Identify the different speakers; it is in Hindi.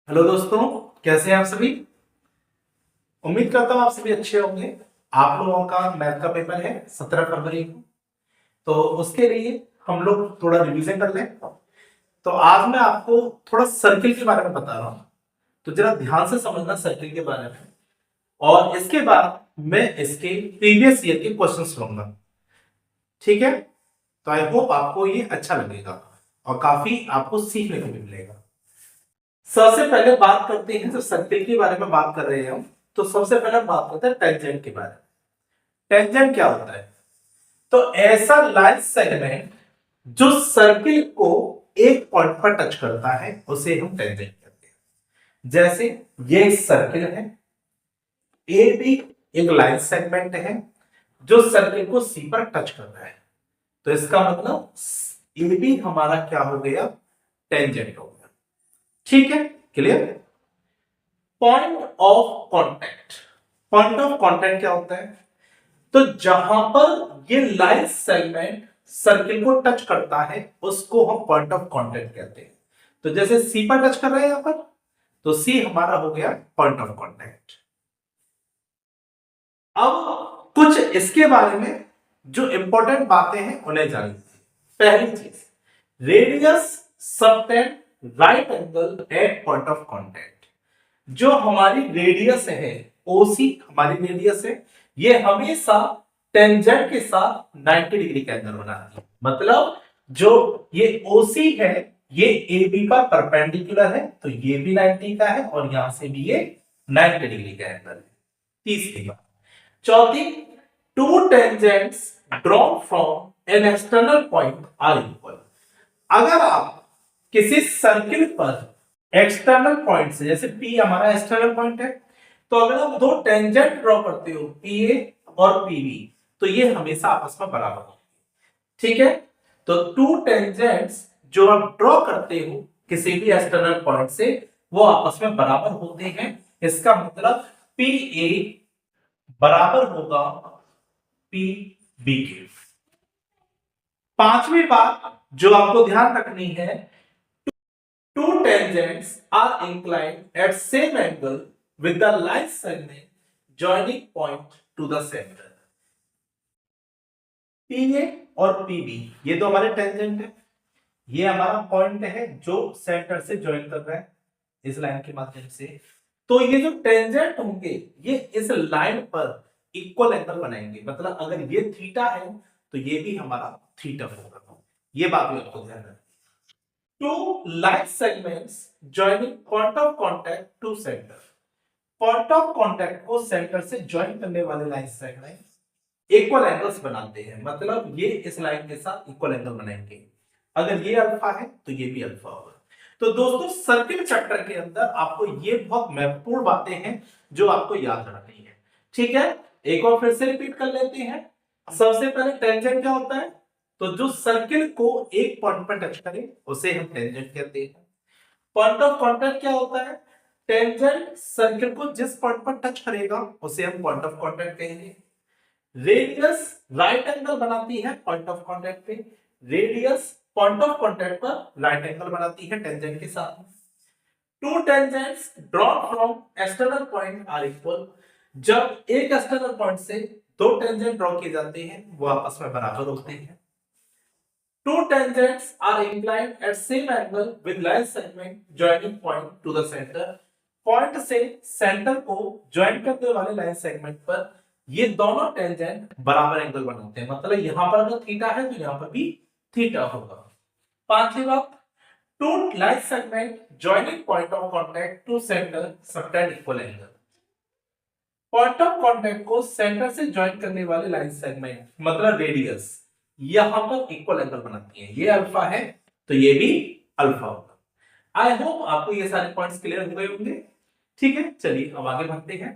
Speaker 1: हेलो दोस्तों, कैसे हैं आप सभी। उम्मीद करता हूँ आप सभी अच्छे होंगे। आप लोगों का मैथ का पेपर है 17 फरवरी को, तो उसके लिए हम लोग थोड़ा रिवीजन कर लें। तो आज मैं आपको थोड़ा सर्किल के बारे में बता रहा हूँ, तो जरा ध्यान से समझना सर्किल के बारे में। और इसके बाद मैं इसके प्रीवियस ईयर के क्वेश्चंस लूंगा, ठीक है। तो आई होप आपको ये अच्छा लगेगा और काफी आपको सीखने को भी मिलेगा। सबसे पहले बात करते हैं, जब सर्किल के बारे में बात कर रहे हैं हम, तो सबसे पहले बात करते हैं टेंजेंट के बारे में। टेंजेंट क्या होता है? तो ऐसा लाइन सेगमेंट जो सर्किल को एक पॉइंट पर टच करता है उसे हम टेंजेंट कहते हैं। जैसे ये एक सर्किल है, ए भी एक लाइन सेगमेंट है जो सर्किल को सी पर टच कर रहा है, तो इसका मतलब ए भी हमारा क्या हो गया, टेंजेंट हो गया। ठीक है, clear. Point of contact, point of contact क्या होता है? तो जहां पर ये लाइन सेगमेंट सर्किल को टच करता है उसको हम पॉइंट ऑफ कांटेक्ट कहते हैं। तो जैसे सी पर टच कर रहे हैं यहां पर, तो सी हमारा हो गया पॉइंट ऑफ कांटेक्ट। अब कुछ इसके बारे में जो इंपॉर्टेंट बातें हैं उन्हें जान लीजिए। पहली चीज, radius subtend right angle at point of contact. जो हमारी रेडियस है, ओसी हमारी रेडियस है, ये हमेशा टेंजेंट के साथ 90 डिग्री के एंगल बनाती है। मतलब जो ये ओसी है ये ए बी पर परपेंडिकुलर है, तो ये भी 90 का है और यहां से भी ये 90 डिग्री का एंगल है। तीसरी बात। चौथी, two tangents drawn from an external point are equal. अगर आप किसी सर्किल पर एक्सटर्नल पॉइंट से, जैसे पी हमारा एक्सटर्नल पॉइंट है, तो अगर आप दो टेंजेंट ड्रॉ करते हो पी ए और पी बी, तो ये हमेशा आपस में बराबर होंगे। ठीक है, तो टू टेंजेंट्स जो आप ड्रॉ करते हो किसी भी एक्सटर्नल पॉइंट से वो आपस में बराबर होते हैं। इसका मतलब पी ए बराबर होगा पी बी के। पांचवी बात जो आपको ध्यान रखनी है, two tangents are inclined at same angle with the line segment joining point to the center. PA और PB ये तो हमारे टेंजेंट है, ये हमारा पॉइंट है जो सेंटर से ज्वाइन कर रहा है इस लाइन के माध्यम से। तो ये जो टेंजेंट होंगे ये इस लाइन पर इक्वल एंगल बनाएंगे। मतलब अगर ये थीटा है तो ये भी हमारा थीटा होगा। ये बात भी आपको ध्यान रखना। Two line segments joining point of contact to center. Point of contact को सेंटर से ज्वाइन करने वाले लाइन सेगमेंट इक्वल एंगल्स बनाते हैं। मतलब ये इस लाइन के साथ इक्वल एंगल बनाएंगे। अगर ये अल्फा है तो ये भी अल्फा होगा। तो दोस्तों सर्किल चैप्टर के अंदर आपको ये बहुत महत्वपूर्ण बातें हैं जो आपको याद रखनी है। ठीक है, एक और फिर से रिपीट कर लेते हैं। सबसे पहले टेंजेंट क्या होता है? तो जो सर्किल को एक पॉइंट पर टच करे उसे हम टेंजेंट कहते हैं। पॉइंट ऑफ कांटेक्ट क्या होता है? टेंजेंट सर्किल को जिस पॉइंट पर टच करेगा उसे हम पॉइंट ऑफ कांटेक्ट कहेंगे। रेडियस राइट एंगल बनाती है पॉइंट ऑफ कांटेक्ट पे, रेडियस पॉइंट ऑफ कांटेक्ट पर राइट एंगल बनाती है टेंजेंट के साथ। Two tangents drawn from external point are equal. जब एक एक्सटर्नल पॉइंट से दो टेंजेंट ड्रॉ किए जाते हैं वो आपस में बराबर होते हैं। Two tangents are inclined at same angle with line segment joining point to the center. Point से सेंटर को ज्वाइन करने वाले लाइन सेगमेंट पर ये दोनों टेंजेंट बराबर एंगल बनाते हैं। मतलब यहां पर अगर थीटा है तो यहां पर भी थीटा होगा। पांचवी बात, two line segment joining point of contact to centre subtend equal angle. Point of contact को सेंटर से ज्वाइन करने वाले लाइन सेगमेंट मतलब रेडियस यहां पर इक्वल एंगल बनाती है। ये अल्फा है तो ये भी अल्फा होगा। आई होप आपको ये सारे पॉइंट्स क्लियर हो गए होंगे। ठीक है, चलिए अब आगे बढ़ते हैं।